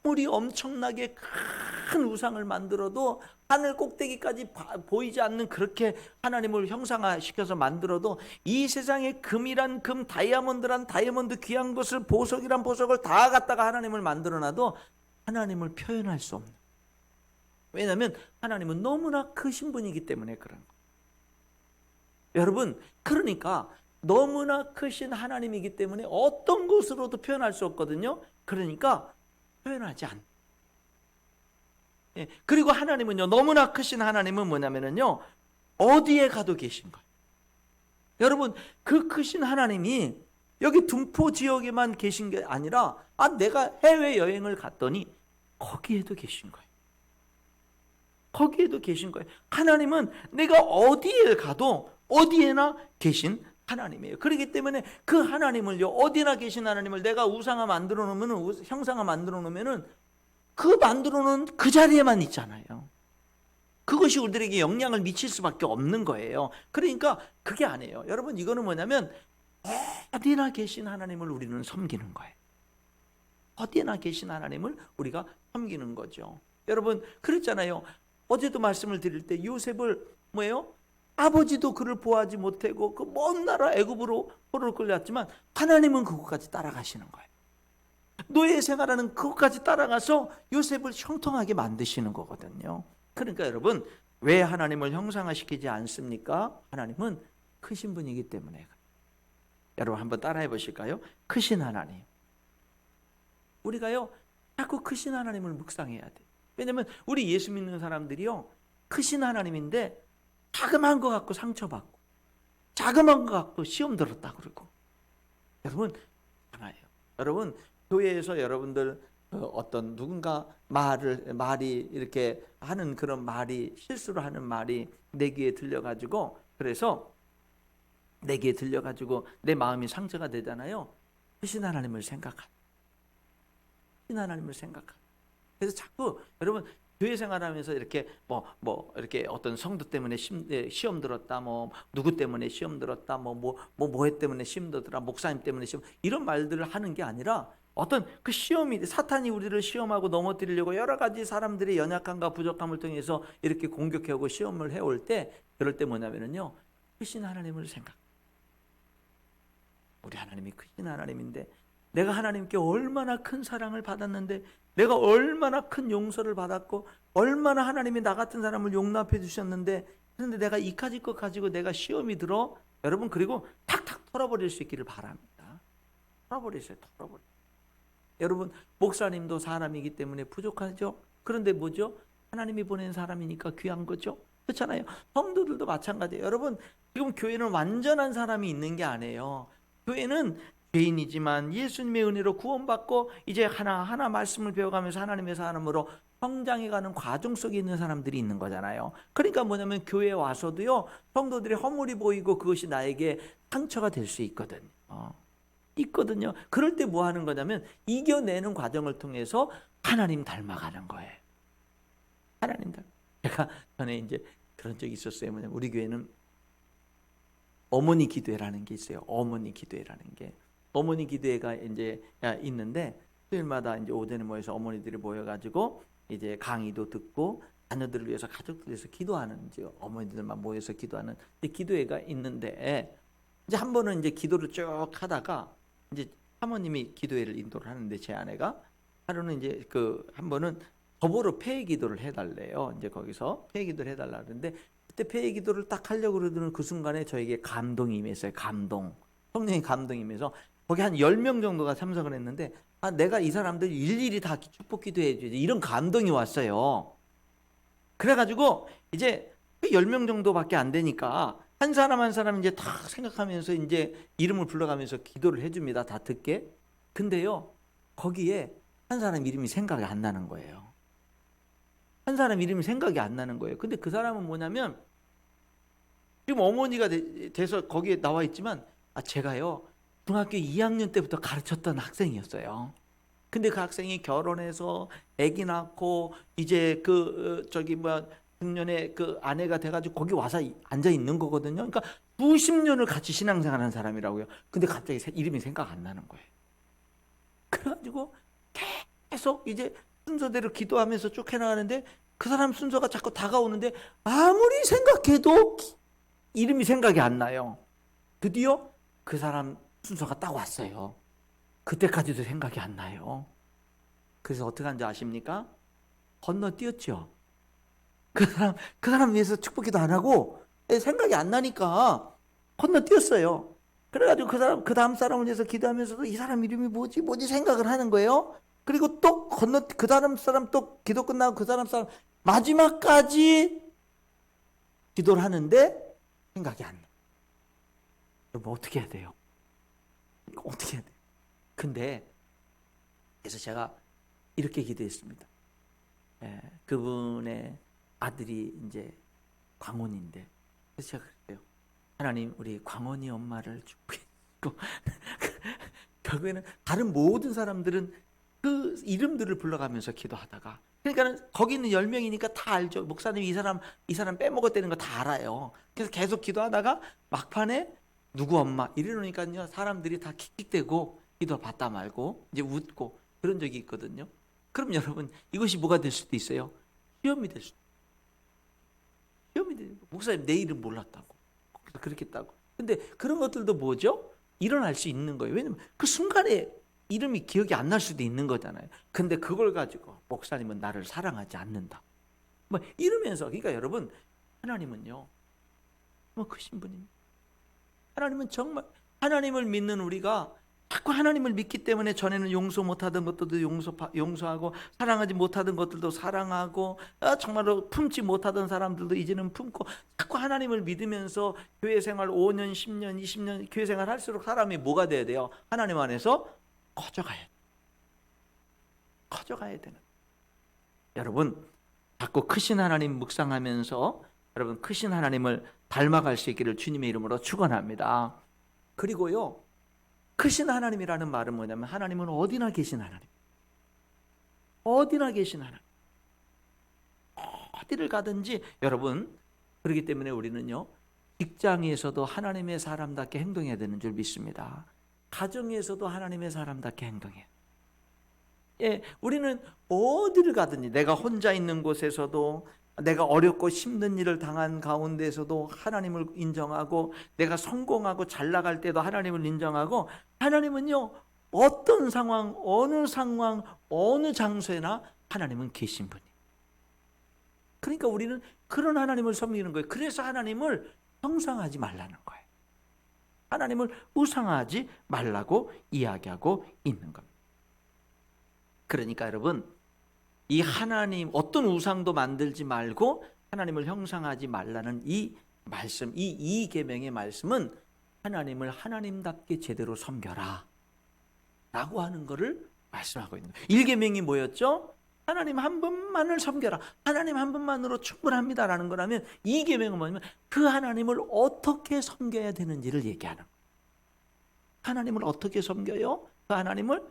아무리 엄청나게 큰 우상을 만들어도, 하늘 꼭대기까지 보이지 않는 그렇게 하나님을 형상화시켜서 만들어도, 이 세상에 금이란 금, 다이아몬드란 다이아몬드, 귀한 것을, 보석이란 보석을 다 갖다가 하나님을 만들어놔도 하나님을 표현할 수 없는. 왜냐하면 하나님은 너무나 크신 분이기 때문에 그런 거예요. 여러분, 그러니까 너무나 크신 하나님이기 때문에 어떤 것으로도 표현할 수 없거든요. 그러니까 표현하지 않는. 그리고 하나님은요, 너무나 크신 하나님은 뭐냐면요, 어디에 가도 계신 거예요. 여러분, 그 크신 하나님이 여기 둔포 지역에만 계신 게 아니라 내가 해외여행을 갔더니 거기에도 계신 거예요. 거기에도 계신 거예요. 하나님은 내가 어디에 가도 어디에나 계신 하나님이에요. 그렇기 때문에 그 하나님을요, 어디나 계신 하나님을 내가 우상화 만들어 놓으면, 형상화 만들어 놓으면은 그 만들어 놓은 그 자리에만 있잖아요. 그것이 우리들에게 영향을 미칠 수밖에 없는 거예요. 그러니까 그게 아니에요. 여러분, 이거는 뭐냐면 어디나 계신 하나님을 우리는 섬기는 거예요. 어디나 계신 하나님을 우리가 섬기는 거죠. 여러분, 그랬잖아요. 어제도 말씀을 드릴 때 요셉을 뭐예요? 아버지도 그를 보호하지 못하고 그 먼 나라 애굽으로 포로를 끌려왔지만 하나님은 그곳까지 따라가시는 거예요. 노예 생활하는 그것까지 따라가서 요셉을 형통하게 만드시는 거거든요. 그러니까 여러분, 왜 하나님을 형상화시키지 않습니까? 하나님은 크신 분이기 때문에. 여러분 한번 따라해 보실까요? 크신 하나님. 우리가요 자꾸 크신 하나님을 묵상해야 돼요. 왜냐하면 우리 예수 믿는 사람들이요 크신 하나님인데 자그마한 거 갖고 상처받고 자그마한 거 갖고 시험 들었다 그러고. 여러분 하나예요. 여러분 교회에서 여러분들 어떤 누군가 말이 이렇게 하는 그런 말이 실수로 하는 말이 내 귀에 들려가지고 그래서 내 귀에 들려가지고 내 마음이 상처가 되잖아요. 크신 하나님을 생각하는. 크신 하나님을 생각하는. 그래서 자꾸 여러분 교회 생활하면서 이렇게 이렇게 어떤 성도 때문에 시험 들었다, 누구 때문에 시험 들었다, 뭐 때문에 시험 들었다, 목사님 때문에 시험, 이런 말들을 하는 게 아니라 어떤 그 시험이 사탄이 우리를 시험하고 넘어뜨리려고 여러 가지 사람들의 연약함과 부족함을 통해서 이렇게 공격하고 시험을 해올 때 그럴 때 뭐냐면요 크신 하나님을 생각. 우리 하나님이 크신 하나님인데 내가 하나님께 얼마나 큰 사랑을 받았는데 내가 얼마나 큰 용서를 받았고 얼마나 하나님이 나 같은 사람을 용납해 주셨는데 그런데 내가 이까짓 것 가지고 내가 시험이 들어 여러분 그리고 탁탁 털어버릴 수 있기를 바랍니다. 털어버리세요. 여러분 목사님도 사람이기 때문에 부족하죠. 그런데 뭐죠? 하나님이 보낸 사람이니까 귀한 거죠. 그렇잖아요. 성도들도 마찬가지예요. 여러분 지금 교회는 완전한 사람이 있는 게 아니에요. 교회는 죄인이지만 예수님의 은혜로 구원받고 이제 하나하나 말씀을 배워가면서 하나님의 사람으로 성장해가는 과정 속에 있는 사람들이 있는 거잖아요. 그러니까 뭐냐면 교회에 와서도요 성도들의 허물이 보이고 그것이 나에게 상처가 될 수 있거든요. 그럴 때 뭐 하는 거냐면 이겨내는 과정을 통해서 하나님 닮아가는 거예요. 하나님 닮아. 제가 전에 이제 그런 적이 있었어요. 뭐냐면 우리 교회는 어머니 기도회라는 게 있어요. 어머니 기도회라는 게. 어머니 기도회가 이제 있는데 토요일마다 이제 오전에 모여서 어머니들이 모여가지고 이제 강의도 듣고 자녀들을 위해서 가족들을 위해서 기도하는 이제 어머니들만 모여서 기도하는 기도회가 있는데 이제 한 번은 이제 기도를 쭉 하다가 이제 사모님이 기도회를 인도를 하는데 제 아내가 하루는 이제 한 번은 더불어 폐회 기도를 해달래요. 이제 거기서 폐회 기도를 해달라 그러는데 그때 폐회 기도를 딱 하려고 그러던 그 순간에 저에게 감동이 임했어요. 성령의 감동이 임해서 거기 한 10명 정도가 참석을 했는데 내가 이 사람들 일일이 다 축복 기도해 주지 이런 감동이 왔어요. 그래가지고 이제 10명 정도밖에 안 되니까 한 사람 한 사람 이제 다 생각하면서 이제 이름을 불러가면서 기도를 해줍니다. 다 듣게. 근데요 거기에 한 사람 이름이 생각이 안 나는 거예요. 한 사람 이름이 생각이 안 나는 거예요. 근데 그 사람은 뭐냐면 지금 어머니가 돼서 거기에 나와 있지만 제가요 중학교 2학년 때부터 가르쳤던 학생이었어요. 근데 그 학생이 결혼해서 아기 낳고 이제 중년에 그 아내가 돼가지고 거기 와서 앉아 있는 거거든요. 그러니까 수십 년을 같이 신앙생활한 사람이라고요. 근데 갑자기 이름이 생각 안 나는 거예요. 그래가지고 계속 이제 순서대로 기도하면서 쭉 해나가는데 그 사람 순서가 자꾸 다가오는데 아무리 생각해도 이름이 생각이 안 나요. 드디어 그 사람 순서가 딱 왔어요. 그때까지도 생각이 안 나요. 그래서 어떻게 한지 아십니까? 건너뛰었죠. 그 사람 위해서 축복기도 안 하고 생각이 안 나니까 건너뛰었어요. 그래가지고 그 다음 사람을 위해서 기도하면서도 이 사람 이름이 뭐지 생각을 하는 거예요. 그리고 또 그 다음 사람 또 기도 끝나고 그 사람 마지막까지 기도를 하는데 생각이 안 나. 여러분 어떻게 해야 돼요? 어떻게 해야 돼? 근데 그래서 제가 이렇게 기도했습니다. 그분의 아들이 이제 광원인데, 그래서 제가 그랬어요. 하나님, 우리 광원이 엄마를 축복해주고 결국에는 다른 모든 사람들은 그 이름들을 불러가면서 기도하다가, 그러니까 거기 있는 10명이니까 다 알죠. 목사님이 이 사람 빼먹었다는 거 다 알아요. 그래서 계속 기도하다가 막판에 누구 엄마 이러니까요, 사람들이 다 킥킥대고 기도 받다 말고 이제 웃고 그런 적이 있거든요. 그럼 여러분, 이것이 뭐가 될 수도 있어요? 시험이 될 수도 있어요. 시험이 될, 목사님 내 이름 몰랐다고, 그렇게 했다고. 근데 그런 것들도 뭐죠? 일어날 수 있는 거예요. 왜냐면 그 순간에 이름이 기억이 안 날 수도 있는 거잖아요. 근데 그걸 가지고 목사님은 나를 사랑하지 않는다, 뭐 이러면서, 그러니까 여러분, 하나님은요 뭐 크신 분입니다. 하나님은 정말, 하나님을 믿는 우리가 자꾸 하나님을 믿기 때문에 전에는 용서 못하던 것들도 용서하고, 사랑하지 못하던 것들도 사랑하고, 정말로 품지 못하던 사람들도 이제는 품고, 자꾸 하나님을 믿으면서 교회 생활 5년, 10년, 20년 교회 생활 할수록 사람이 뭐가 돼야 돼요? 하나님 안에서 커져가야 되는. 여러분, 자꾸 크신 하나님 묵상하면서 여러분 크신 하나님을 닮아갈 수 있기를 주님의 이름으로 축원합니다. 그리고요, 크신 하나님이라는 말은 뭐냐면, 하나님은 어디나 계신 하나님, 어디나 계신 하나님, 어디를 가든지. 여러분, 그렇기 때문에 우리는요, 직장에서도 하나님의 사람답게 행동해야 되는 줄 믿습니다. 가정에서도 하나님의 사람답게 행동해요. 우리는 어디를 가든지, 내가 혼자 있는 곳에서도, 내가 어렵고 힘든 일을 당한 가운데서도 하나님을 인정하고, 내가 성공하고 잘 나갈 때도 하나님을 인정하고, 하나님은요 어떤 상황, 어느 장소에나 하나님은 계신 분이에요. 그러니까 우리는 그런 하나님을 섬기는 거예요. 그래서 하나님을 형상하지 말라는 거예요. 하나님을 우상하지 말라고 이야기하고 있는 겁니다. 그러니까 여러분, 이 하나님, 어떤 우상도 만들지 말고 하나님을 형상하지 말라는 이 말씀, 이 계명의 말씀은 하나님을 하나님답게 제대로 섬겨라 라고 하는 것을 말씀하고 있는 거예요. 1계명이 뭐였죠? 하나님 한 분만을 섬겨라, 하나님 한 분만으로 충분합니다 라는 거라면, 2계명은 뭐냐면 그 하나님을 어떻게 섬겨야 되는지를 얘기하는 거예요. 하나님을 어떻게 섬겨요? 그 하나님을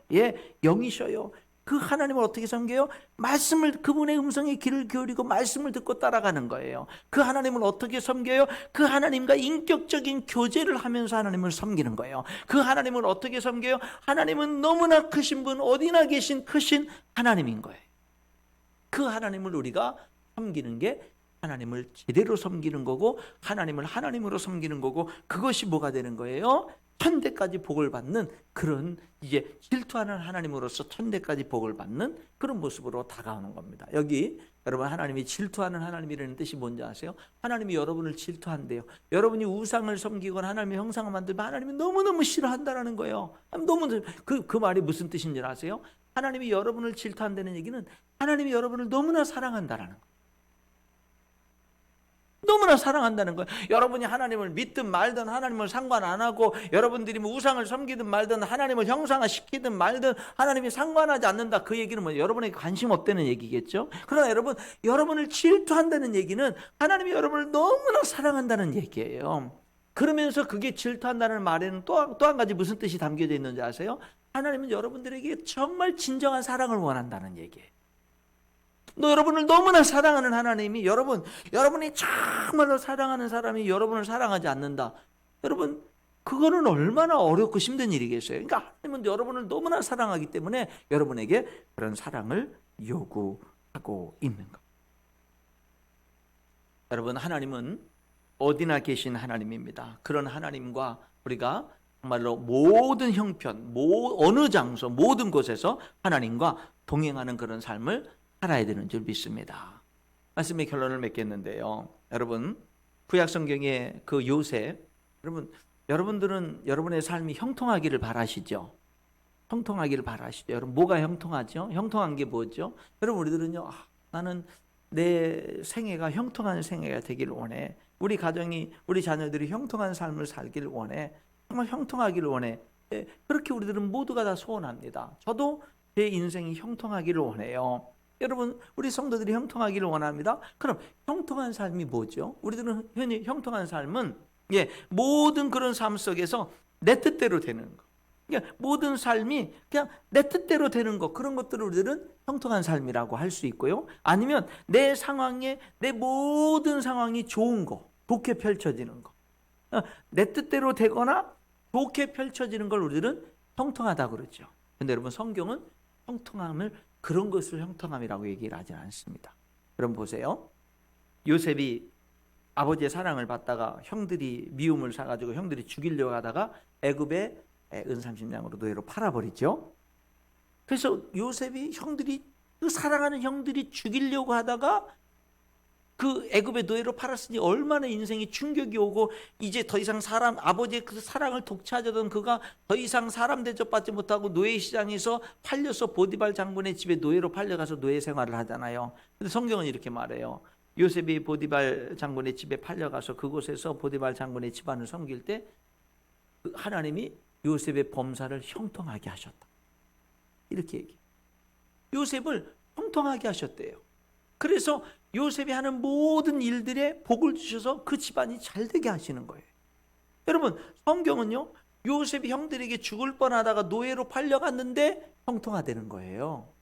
영이셔요. 그 하나님을 어떻게 섬겨요? 말씀을, 그분의 음성에 귀를 기울이고 말씀을 듣고 따라가는 거예요. 그 하나님을 어떻게 섬겨요? 그 하나님과 인격적인 교제를 하면서 하나님을 섬기는 거예요. 그 하나님을 어떻게 섬겨요? 하나님은 너무나 크신 분, 어디나 계신 크신 하나님인 거예요. 그 하나님을 우리가 섬기는 게 하나님을 제대로 섬기는 거고, 하나님을 하나님으로 섬기는 거고, 그것이 뭐가 되는 거예요? 천대까지 복을 받는, 그런, 이제 질투하는 하나님으로서 천대까지 복을 받는 그런 모습으로 다가오는 겁니다. 여기 여러분, 하나님이 질투하는 하나님이라는 뜻이 뭔지 아세요? 하나님이 여러분을 질투한대요. 여러분이 우상을 섬기거나 하나님의 형상을 만들면 하나님이 너무너무 싫어한다는 거예요. 너무, 그 말이 무슨 뜻인지 아세요? 하나님이 여러분을 질투한다는 얘기는 하나님이 여러분을 너무나 사랑한다라는 거예요. 너무나 사랑한다는 거예요. 여러분이 하나님을 믿든 말든, 하나님을 상관 안 하고, 여러분들이 뭐 우상을 섬기든 말든, 하나님을 형상화시키든 말든 하나님이 상관하지 않는다, 그 얘기는 뭐 여러분에게 관심 없다는 얘기겠죠. 그러나 여러분, 여러분을 질투한다는 얘기는 하나님이 여러분을 너무나 사랑한다는 얘기예요. 그러면서 그게 질투한다는 말에는 또 한 가지 무슨 뜻이 담겨져 있는지 아세요? 하나님은 여러분들에게 정말 진정한 사랑을 원한다는 얘기예요. 여러분을 너무나 사랑하는 하나님이, 여러분이 정말로 사랑하는 사람이 여러분을 사랑하지 않는다, 여러분, 그거는 얼마나 어렵고 힘든 일이겠어요. 그러니까 하나님은 여러분을 너무나 사랑하기 때문에 여러분에게 그런 사랑을 요구하고 있는 것. 여러분, 하나님은 어디나 계신 하나님입니다. 그런 하나님과 우리가 정말로 모든 형편, 어느 장소, 모든 곳에서 하나님과 동행하는 그런 삶을 살아야 되는 줄 믿습니다. 말씀의 결론을 맺겠는데요. 여러분, 구약 성경의 그 요셉, 여러분들은 여러분의 삶이 형통하기를 바라시죠? 형통하기를 바라시죠? 여러분, 뭐가 형통하죠? 형통한 게 뭐죠? 여러분, 우리들은요, 나는 내 생애가 형통한 생애가 되기를 원해. 우리 가정이, 우리 자녀들이 형통한 삶을 살기를 원해. 정말 형통하기를 원해. 그렇게 우리들은 모두가 다 소원합니다. 저도 제 인생이 형통하기를 원해요. 여러분, 우리 성도들이 형통하기를 원합니다. 그럼 형통한 삶이 뭐죠? 우리들은 흔히 형통한 삶은 모든 그런 삶 속에서 내 뜻대로 되는 거. 그러니까 모든 삶이 그냥 내 뜻대로 되는 것, 그런 것들을 우리들은 형통한 삶이라고 할 수 있고요. 아니면 내 상황에, 내 모든 상황이 좋은 거, 좋게 펼쳐지는 거. 내 뜻대로 되거나 좋게 펼쳐지는 걸 우리들은 형통하다고 그러죠. 근데 여러분, 성경은 형통함을, 그런 것을 형통함이라고 얘기를 하지 않습니다. 그럼 보세요. 요셉이 아버지의 사랑을 받다가 형들이 미움을 사가지고 형들이 죽이려고 하다가 애굽의 은삼십냥으로 노예로 팔아버리죠. 그래서 요셉이 형들이, 그 사랑하는 형들이 죽이려고 하다가 그 애굽의 노예로 팔았으니 얼마나 인생이 충격이 오고, 이제 더 이상 아버지의 그 사랑을 독차지하던 그가 더 이상 사람 대접받지 못하고 노예 시장에서 팔려서 보디발 장군의 집에 노예로 팔려가서 노예 생활을 하잖아요. 근데 성경은 이렇게 말해요. 요셉이 보디발 장군의 집에 팔려가서 그곳에서 보디발 장군의 집안을 섬길 때 하나님이 요셉의 범사를 형통하게 하셨다. 이렇게 얘기해요. 요셉을 형통하게 하셨대요. 그래서 요셉이 하는 모든 일들에 복을 주셔서 그 집안이 잘 되게 하시는 거예요. 여러분, 성경은요, 요셉이 형들에게 죽을 뻔하다가 노예로 팔려갔는데 형통하다는 거예요.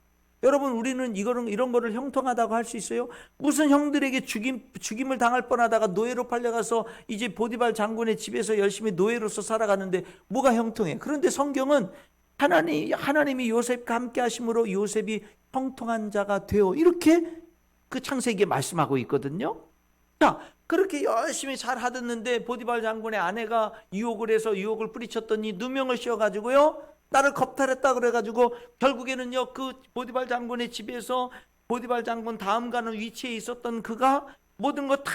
여러분, 우리는 이런 거를 형통하다고 할 수 있어요? 무슨 형들에게 죽임을 당할 뻔하다가 노예로 팔려가서 이제 보디발 장군의 집에서 열심히 노예로서 살아가는데 뭐가 형통해? 그런데 성경은 하나님이 요셉과 함께 하심으로 요셉이 형통한 자가 되어, 이렇게 그 창세기에 말씀하고 있거든요. 자, 그렇게 열심히 잘 하셨는데 보디발 장군의 아내가 유혹을 해서 유혹을 뿌리쳤더니 누명을 씌워가지고요, 나를 겁탈했다 그래가지고 결국에는요, 그 보디발 장군의 집에서 보디발 장군 다음 가는 위치에 있었던 그가 모든 거 다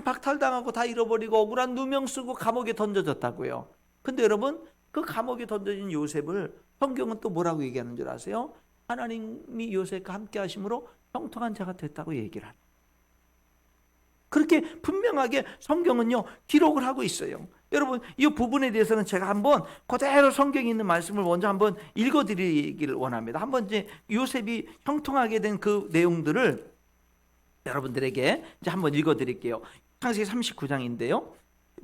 박탈당하고 다 잃어버리고 억울한 누명 쓰고 감옥에 던져졌다고요. 근데 여러분, 그 감옥에 던져진 요셉을 성경은 또 뭐라고 얘기하는 줄 아세요? 하나님이 요셉과 함께 하심으로 형통한 자가 됐다고 얘기를 합니다. 그렇게 분명하게 성경은요, 기록을 하고 있어요. 여러분, 이 부분에 대해서는 제가 한번 그대로 성경에 있는 말씀을 먼저 한번 읽어드리기를 원합니다. 한번 이제 요셉이 형통하게 된 그 내용들을 여러분들에게 이제 한번 읽어드릴게요. 창세기 39장인데요.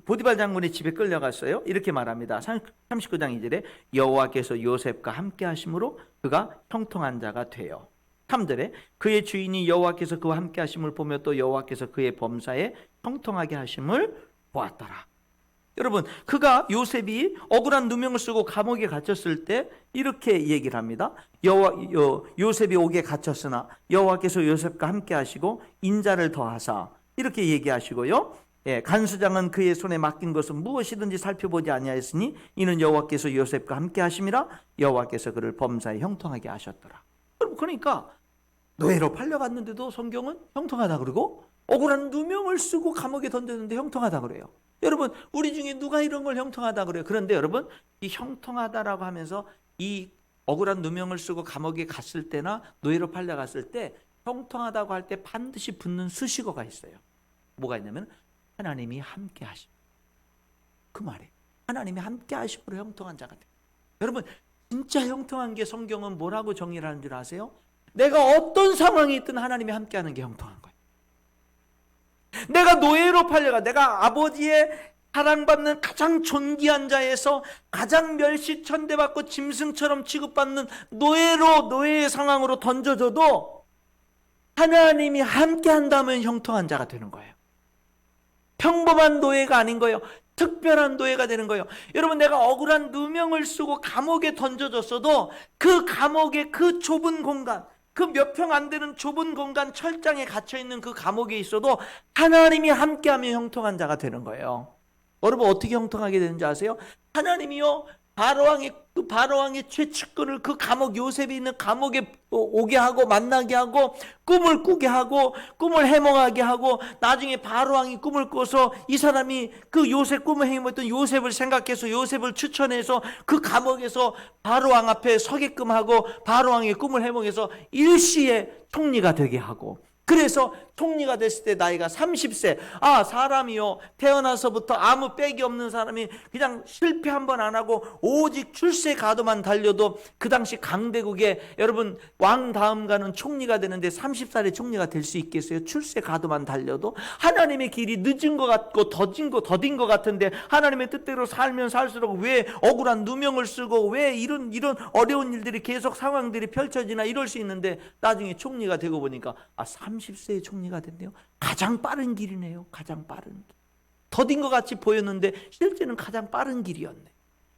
보디발 장군의 집에 끌려갔어요. 이렇게 말합니다. 39장 2절에 여호와께서 요셉과 함께 하심으로 그가 형통한 자가 되어, 3절에 그의 주인이 여호와께서 그와 함께 하심을 보며 또 여호와께서 그의 범사에 형통하게 하심을 보았더라. 여러분, 요셉이 억울한 누명을 쓰고 감옥에 gat혔을 때 이렇게 얘기를 합니다. 요셉이 옥에 갇혔으나 여호와께서 요셉과 함께 하시고 인자를 더하사, 이렇게 얘기하시고요. 간수장은 그의 손에 맡긴 것은 무엇이든지 살펴보지 아니하였으니 이는 여호와께서 요셉과 함께 하심이라. 여호와께서 그를 범사에 형통하게 하셨더라. 그러니까 노예로 팔려갔는데도 성경은 형통하다 그러고, 억울한 누명을 쓰고 감옥에 던졌는데 형통하다 그래요. 여러분, 우리 중에 누가 이런 걸 형통하다 그래요? 그런데 여러분, 이 형통하다라고 하면서 이 억울한 누명을 쓰고 감옥에 갔을 때나 노예로 팔려갔을 때 형통하다고 할 때 반드시 붙는 수식어가 있어요. 뭐가 있냐면 하나님이 함께 하심. 그 말이에요. 하나님이 함께 하심으로 형통한 자가 돼요. 여러분, 진짜 형통한 게 성경은 뭐라고 정의를 하는 줄 아세요? 내가 어떤 상황이 있든 하나님이 함께 하는 게 형통한 거예요. 내가 노예로 팔려가, 내가 아버지의 사랑받는 가장 존귀한 자에서 가장 멸시천대받고 짐승처럼 취급받는 노예의 상황으로 던져져도 하나님이 함께 한다면 형통한 자가 되는 거예요. 평범한 노예가 아닌 거예요. 특별한 노예가 되는 거예요. 여러분, 내가 억울한 누명을 쓰고 감옥에 던져졌어도 그 감옥의 그 좁은 공간, 그 몇 평 안 되는 좁은 공간, 철장에 갇혀있는 그 감옥에 있어도 하나님이 함께하면 형통한 자가 되는 거예요. 여러분, 어떻게 형통하게 되는지 아세요? 하나님이요, 바로왕의 최측근을 그 감옥, 요셉이 있는 감옥에 오게 하고 만나게 하고 꿈을 꾸게 하고 꿈을 해몽하게 하고, 나중에 바로왕이 꿈을 꿔서 이 사람이 그 요셉 꿈을 해몽했던 요셉을 생각해서 요셉을 추천해서 그 감옥에서 바로왕 앞에 서게끔 하고 바로왕의 꿈을 해몽해서 일시에 총리가 되게 하고, 그래서 총리가 됐을 때 나이가 30세. 사람이요, 태어나서부터 아무 빽이 없는 사람이 그냥 실패 한 번 안 하고 오직 출세 가도만 달려도 그 당시 강대국에 여러분 왕 다음 가는 총리가 되는데 30살에 총리가 될 수 있겠어요? 출세 가도만 달려도. 하나님의 길이 늦은 것 같고 더딘 것 같은데 하나님의 뜻대로 살면 살수록 왜 억울한 누명을 쓰고 왜 이런 어려운 일들이 계속 상황들이 펼쳐지나 이럴 수 있는데 나중에 총리가 되고 보니까 30세에 총리가 됐네요. 가장 빠른 길이네요. 가장 빠른 길. 더딘 것 같이 보였는데 실제는 가장 빠른 길이었네.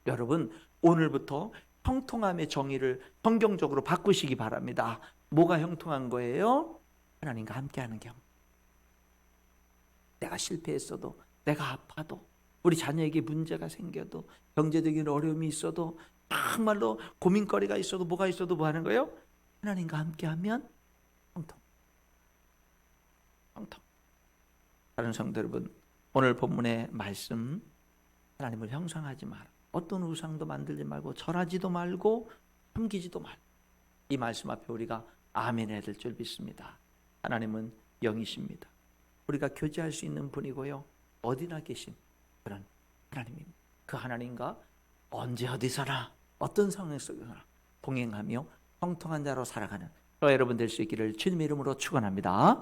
여러분, 오늘부터 형통함의 정의를 성경적으로 바꾸시기 바랍니다. 뭐가 형통한 거예요? 하나님과 함께하는 경. 내가 실패했어도, 내가 아파도, 우리 자녀에게 문제가 생겨도, 경제적인 어려움이 있어도, 정말로 고민거리가 있어도, 뭐가 있어도 뭐 하는 거예요? 하나님과 함께하면 형통. 다른 성도 여러분, 오늘 본문의 말씀, 하나님을 형상하지 마라. 어떤 우상도 만들지 말고 절하지도 말고 섬기지도 말고. 이 말씀 앞에 우리가 아멘 해야 될 줄 믿습니다. 하나님은 영이십니다. 우리가 교제할 수 있는 분이고요, 어디나 계신 그런 하나님입니다. 그 하나님과 언제 어디서나 어떤 상황 속에서나 동행하며 형통한 자로 살아가는 저와 여러분 될 수 있기를 주님의 이름으로 축원합니다.